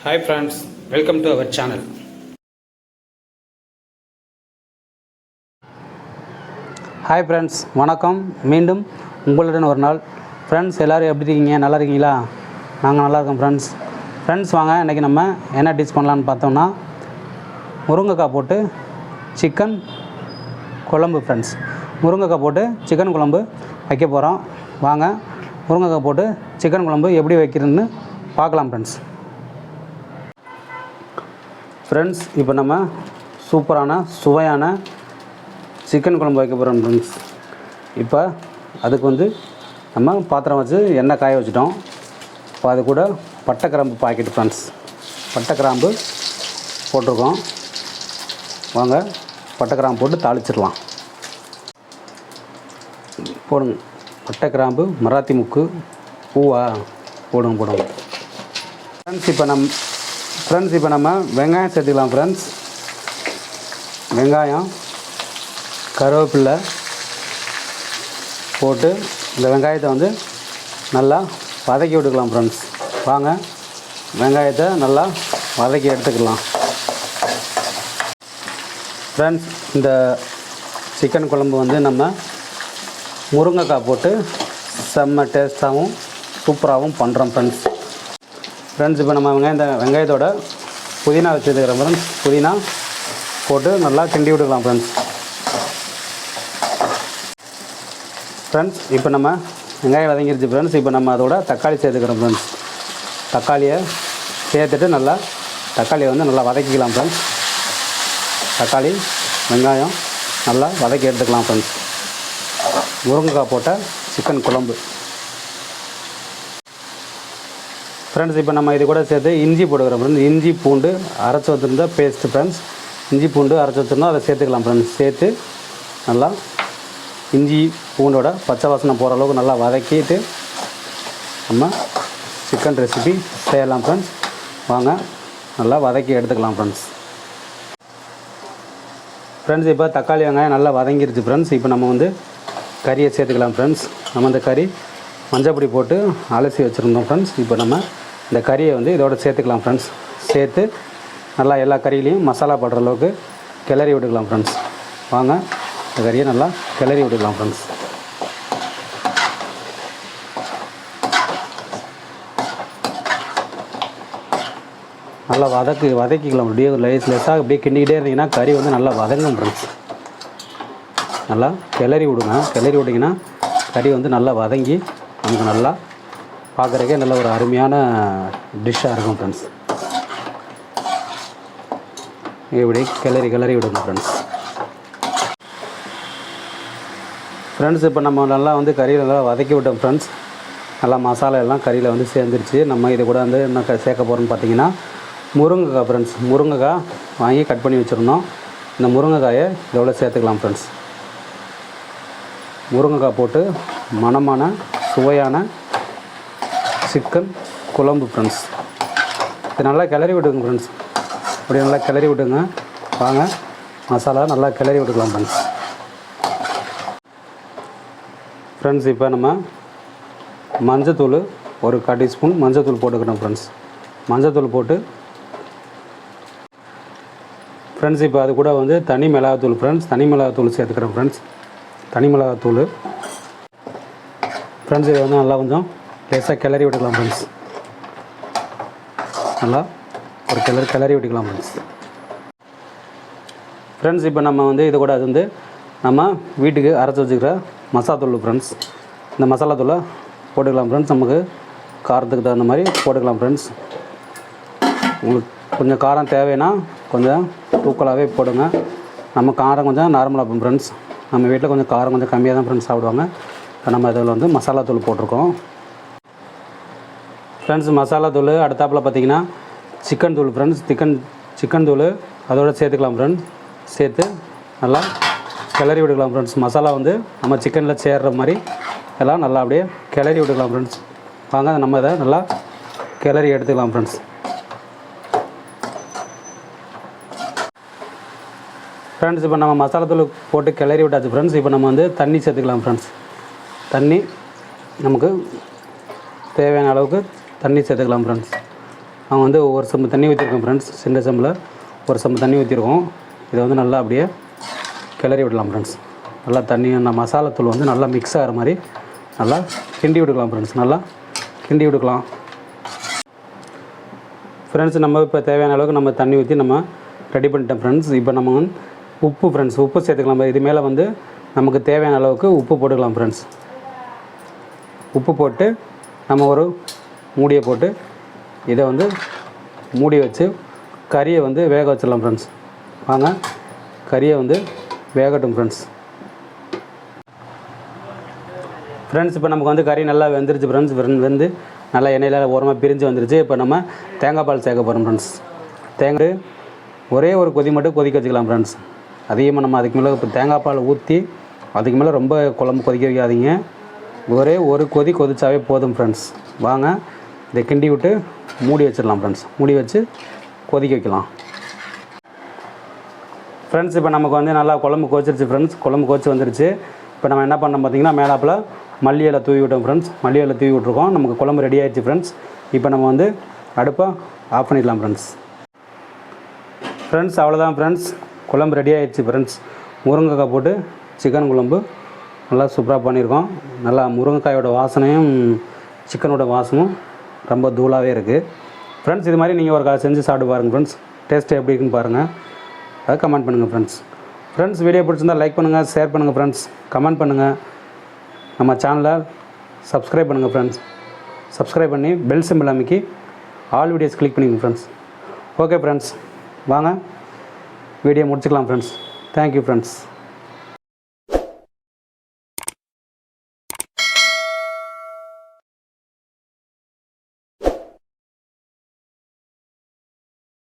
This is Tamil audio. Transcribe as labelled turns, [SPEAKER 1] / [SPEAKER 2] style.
[SPEAKER 1] Hi friends, welcome to our channel.
[SPEAKER 2] Hi friends, வணக்கம். மீண்டும் உங்களுடன் ஒரு நாள். ஃப்ரெண்ட்ஸ் எல்லோரும் எப்படி இருக்கீங்க? நல்லா இருக்கீங்களா? நாங்கள் நல்லா இருக்கோம் ஃப்ரெண்ட்ஸ் வாங்க, இன்றைக்கி நம்ம என்ன டிஷ் பண்ணலான்னு பார்த்தோம்னா முருங்கைக்காய் போட்டு சிக்கன் குழம்பு. ஃப்ரெண்ட்ஸ் முருங்கைக்காய் போட்டு சிக்கன் குழம்பு வைக்க போகிறோம். வாங்க முருங்கைக்காய் போட்டு சிக்கன் குழம்பு எப்படி வைக்கிறதுன்னு பார்க்கலாம் ஃப்ரெண்ட்ஸ். இப்போ நம்ம சூப்பரான சுவையான சிக்கன் குழம்பு வைக்க போகிறோம் ஃப்ரெண்ட்ஸ். இப்போ அதுக்கு நம்ம பாத்திரம் வச்சு எண்ணெய் காய வச்சுட்டோம். இப்போ அது கூட பட்டை கிராம்பு பாக்கெட் ஃப்ரெண்ட்ஸ், பட்டை கிராம்பு போட்டிருக்கோம். வாங்க பட்டை கிராம்பு போட்டு தாளிச்சிடலாம். போடுங்க பட்டை கிராம்பு, மராத்தி முக்கு, பூவா போடுங்க ஃப்ரெண்ட்ஸ். இப்போ நம்ம வெங்காயம் சேர்த்துக்கலாம் ஃப்ரெண்ட்ஸ். வெங்காயம், கருவேப்பிலை போட்டு இந்த வெங்காயத்தை நல்லா வதக்கி விட்டுக்கலாம் ஃப்ரெண்ட்ஸ். வாங்க வெங்காயத்தை நல்லா வதக்கி எடுத்துக்கலாம் ஃப்ரெண்ட்ஸ். இந்த சிக்கன் குழம்பு நம்ம முருங்கைக்காய் போட்டு செம்ம டேஸ்ட்டாகவும் சூப்பராகவும் பண்ணுறோம் ஃப்ரெண்ட்ஸ். இப்போ நம்ம வெங்காயத்தோட புதினா வச்சுருக்கிறோம் ஃப்ரெண்ட்ஸ். புதினா போட்டு நல்லா கிண்டி விட்டுக்கலாம் ஃப்ரெண்ட்ஸ். இப்போ நம்ம வெங்காயம் வதங்கிருச்சு ஃப்ரெண்ட்ஸ். இப்போ நம்ம அதோட தக்காளி சேர்த்துக்கிறோம் ஃப்ரெண்ட்ஸ். தக்காளியை சேர்த்துட்டு தக்காளியை நல்லா வதக்கிக்கலாம் ஃப்ரெண்ட்ஸ். தக்காளி வெங்காயம் நல்லா வதக்கி எடுத்துக்கலாம் ஃப்ரெண்ட்ஸ். முருங்கைக்காய் போட்ட சிக்கன் குழம்பு ஃப்ரெண்ட்ஸ். இப்போ நம்ம இது கூட சேர்த்து இஞ்சி போட்டுக்கிறோம் ஃப்ரெண்ட்ஸ். இஞ்சி பூண்டு அரைச்சி வச்சுருந்தா பேஸ்ட்டு ஃப்ரெண்ட்ஸ். இஞ்சி பூண்டு அரைச்சி வச்சுருந்தோம், அதை சேர்த்துக்கலாம் ஃப்ரெண்ட்ஸ். சேர்த்து நல்லா இஞ்சி பூண்டோட பச்சை வாசனை போகிற அளவுக்கு நல்லா வதக்கிட்டு நம்ம சிக்கன் ரெசிபி செய்யலாம் ஃப்ரெண்ட்ஸ். வாங்க நல்லா வதக்கி எடுத்துக்கலாம் ஃப்ரெண்ட்ஸ். இப்போ தக்காளி வெங்காயம் நல்லா வதங்கிருச்சு ஃப்ரெண்ட்ஸ். இப்போ நம்ம கறியை சேர்த்துக்கலாம் ஃப்ரெண்ட்ஸ். நம்ம இந்த கறி மஞ்சப்பொடி போட்டு அலசி வச்சுருந்தோம் ஃப்ரெண்ட்ஸ். இப்போ நம்ம இந்த கறியை இதோட சேர்த்துக்கலாம் ஃப்ரெண்ட்ஸ். சேர்த்து நல்லா எல்லா கறியிலையும் மசாலா படுற அளவுக்கு கிளறி விட்டுக்கலாம் ஃப்ரெண்ட்ஸ். வாங்க இந்த கறியை நல்லா கிளறி விட்டுக்கலாம் ஃப்ரெண்ட்ஸ். நல்லா வதக்கிக்கலாம். அப்படியே லேஸாக அப்படியே கிண்டிக்கிட்டே இருந்தீங்கன்னா கறி நல்லா வதங்கும் ஃப்ரெண்ட்ஸ். நல்லா கிளறி விடுங்க. கிளறி விட்டிங்கன்னா கறி நல்லா வதங்கி நமக்கு நல்லா பார்க்குறதுக்கே நல்ல ஒரு அருமையான டிஷ்ஷாக இருக்கும் ஃப்ரெண்ட்ஸ். இப்படி கிளறி விடுங்க ஃப்ரெண்ட்ஸ். இப்போ நம்ம நல்லா கறியில் நல்லா வதக்கி விட்டோம் ஃப்ரெண்ட்ஸ். நல்லா மசாலா எல்லாம் கறியில் சேர்ந்துருச்சு. நம்ம இது கூட என்ன சேர்க்க போகிறோம்னு பார்த்தீங்கன்னா முருங்கைக்காய் ஃப்ரெண்ட்ஸ். முருங்கைக்காய் வாங்கி கட் பண்ணி வச்சுருந்தோம். இந்த முருங்கைக்காயை இதோட சேர்த்துக்கலாம் ஃப்ரெண்ட்ஸ். முருங்கைக்காய் போட்டு மணமான சுவையான சிக்கன் குழம்பு ஃப்ரெண்ட்ஸ். இது நல்லா கிளறி விட்டுங்க ஃப்ரெண்ட்ஸ். அப்படி நல்லா கிளறி விட்டுங்க. வாங்க மசாலா நல்லா கிளறி விட்டுக்கலாம் ஃப்ரெண்ட்ஸ். இப்போ நம்ம மஞ்சத்தூள் ஒரு 1/4 டீஸ்பூன் மஞ்சத்தூள் போட்டுக்கிறோம் ஃப்ரெண்ட்ஸ். மஞ்சத்தூள் போட்டு ஃப்ரெண்ட்ஸ் இப்போ அது கூட தனி மிளகாத்தூள் ஃப்ரெண்ட்ஸ். தனி மிளகாத்தூள் சேர்த்துக்கிறோம் ஃப்ரெண்ட்ஸ். தனி மிளகாத்தூள் ஃப்ரெண்ட்ஸ். இது நல்லா கொஞ்சம் லேசாக கிளறி விட்டுக்கலாம் ஃப்ரெண்ட்ஸ். நல்லா ஒரு கிளறி விட்டுக்கலாம் ஃப்ரெண்ட்ஸ். இப்போ நம்ம இது கூட நம்ம வீட்டுக்கு அரைச்சி வச்சுக்கிற மசாலாத்தூள் ஃப்ரெண்ட்ஸ். இந்த மசாலாத்தூளை போட்டுக்கலாம் ஃப்ரெண்ட்ஸ். நமக்கு காரத்துக்கு தகுந்த மாதிரி போட்டுக்கலாம் ஃப்ரெண்ட்ஸ். உங்களுக்கு கொஞ்சம் காரம் தேவைன்னா கொஞ்சம் தூக்கலாகவே போடுங்க. நம்ம காரம் கொஞ்சம் நார்மலாக இருக்கும் ஃப்ரெண்ட்ஸ். நம்ம வீட்டில் கொஞ்சம் காரம் கொஞ்சம் கம்மியாக தான் ஃப்ரெண்ட்ஸ் சாப்பிடுவாங்க. இப்போ நம்ம இதில் மசாலாத்தூள் போட்டிருக்கோம் ஃப்ரெண்ட்ஸ். மசாலாத்தூள் அடுத்தாப்பில் பார்த்திங்கன்னா சிக்கன் தூள் ஃப்ரெண்ட்ஸ். சிக்கன் தூள் அதோடு சேர்த்துக்கலாம் ஃப்ரெண்ட்ஸ். சேர்த்து நல்லா கிளறி விட்டுக்கலாம் ஃப்ரெண்ட்ஸ். மசாலா நம்ம சிக்கனில் சேர்கிற மாதிரி எல்லாம் நல்லா அப்படியே கிளறி விட்டுக்கலாம் ஃப்ரெண்ட்ஸ். வாங்க நம்ம இதை நல்லா கிளறி எடுத்துக்கலாம் ஃப்ரெண்ட்ஸ். இப்போ நம்ம மசாலாத்தூள் போட்டு கிளறி விட்டாச்சு ஃப்ரெண்ட்ஸ். இப்போ நம்ம தண்ணி சேர்த்துக்கலாம் ஃப்ரெண்ட்ஸ். தண்ணி நமக்கு தேவையான அளவுக்கு தண்ணி சேர்த்துக்கலாம் ஃப்ரெண்ட்ஸ். அவங்க வந்து ஒரு சம்பு தண்ணி ஊற்றிருக்கோம் ஃப்ரெண்ட்ஸ். சின்ன சம்பில் ஒரு சம்பு தண்ணி ஊற்றிருக்கோம். இதை வந்து நல்லா அப்படியே கிளறி விடலாம் ஃப்ரெண்ட்ஸ். நல்லா தண்ணி மசாலாத்தூள் வந்து நல்லா மிக்ஸ் ஆகிற மாதிரி நல்லா கிண்டி விட்டுக்கலாம் ஃப்ரெண்ட்ஸ். நல்லா கிண்டி விட்டுக்கலாம் ஃப்ரெண்ட்ஸ். நம்ம இப்போ தேவையான அளவுக்கு நம்ம தண்ணி ஊற்றி நம்ம ரெடி பண்ணிட்டோம் ஃப்ரெண்ட்ஸ். இப்போ நம்ம வந்து உப்பு ஃப்ரெண்ட்ஸ், உப்பு சேர்த்துக்கலாம். இது மேலே வந்து நமக்கு தேவையான அளவுக்கு உப்பு போட்டுக்கலாம் ஃப்ரெண்ட்ஸ். உப்பு போட்டு நம்ம ஒரு மூடியை போட்டு இதை வந்து மூடி வச்சு கறியை வந்து வேக வச்சிடலாம் ஃப்ரெண்ட்ஸ். வாங்க கறியை வந்து வேகட்டும் ஃப்ரெண்ட்ஸ். ஃப்ரெண்ட்ஸ் இப்போ நமக்கு வந்து கறி நல்லா வெந்துருச்சு ஃப்ரெண்ட்ஸ். வெந்து நல்லா எண்ணெயில் ஓரமாக பிரிஞ்சு வந்துருச்சு. இப்போ நம்ம தேங்காய் பால் சேர்க்க போகிறோம் ஃப்ரெண்ட்ஸ். தேங்காய் ஒரே ஒரு கொதி மட்டும் கொதிக்க வச்சுக்கலாம் ஃப்ரெண்ட்ஸ். அதிகமாக நம்ம அதுக்கு மேலே இப்போ தேங்காய் பால் ஊற்றி அதுக்கு மேலே ரொம்ப குழம்பு கொதிக்க வைக்காதீங்க. ஒரே ஒரு கொதி கொதிச்சாவே போதும் ஃப்ரெண்ட்ஸ். வாங்க இதை கிண்டி விட்டு மூடி வச்சிடலாம் ஃப்ரெண்ட்ஸ். மூடி வச்சு கொதிக்க வைக்கலாம் ஃப்ரெண்ட்ஸ். இப்போ நமக்கு வந்து நல்லா குழம்பு கொதிச்சிருச்சு ஃப்ரெண்ட்ஸ். குழம்பு கொதிச்சு வந்துருச்சு. இப்போ நம்ம என்ன பண்ணோம் பார்த்திங்கன்னா, மேலாப்பில் மல்லி இலை தூவி விட்டோம் ஃப்ரெண்ட்ஸ். மல்லி இலை தூவி விட்ருக்கோம். நமக்கு குழம்பு ரெடி ஆகிடுச்சு ஃப்ரெண்ட்ஸ். இப்போ நம்ம வந்து அடுப்பை ஆஃப் பண்ணிடலாம் ஃப்ரெண்ட்ஸ். ஃப்ரெண்ட்ஸ் அவ்வளோதான் ஃப்ரெண்ட்ஸ், குழம்பு ரெடி ஆகிடுச்சு ஃப்ரெண்ட்ஸ். முருங்கைக்காய் போட்டு சிக்கன் குழம்பு நல்லா சூப்பராக பண்ணியிருக்கோம். நல்லா முருங்கைக்காயோட வாசனையும் சிக்கனோட வாசமும் ரொம்ப தூளாகவே இருக்குது ஃப்ரெண்ட்ஸ். இது மாதிரி நீங்கள் ஒரு காய் செஞ்சு சாப்பிட்டு பாருங்கள் ஃப்ரெண்ட்ஸ். டேஸ்ட்டு எப்படி இருக்குன்னு பாருங்கள், அதை கமெண்ட் பண்ணுங்கள் ஃப்ரெண்ட்ஸ். ஃப்ரெண்ட்ஸ் வீடியோ பிடிச்சிருந்தால் லைக் பண்ணுங்கள், ஷேர் பண்ணுங்கள் ஃப்ரெண்ட்ஸ், கமெண்ட் பண்ணுங்கள். நம்ம சேனலை சப்ஸ்கிரைப் பண்ணுங்கள் ஃப்ரெண்ட்ஸ். சப்ஸ்கிரைப் பண்ணி பெல் சிம்பிள் அமைக்கி ஆல் வீடியோஸ் கிளிக் பண்ணிக்கோங்க ஃப்ரெண்ட்ஸ். ஓகே ஃப்ரெண்ட்ஸ், வாங்க வீடியோ முடிச்சுக்கலாம் ஃப்ரெண்ட்ஸ். Thank you friends.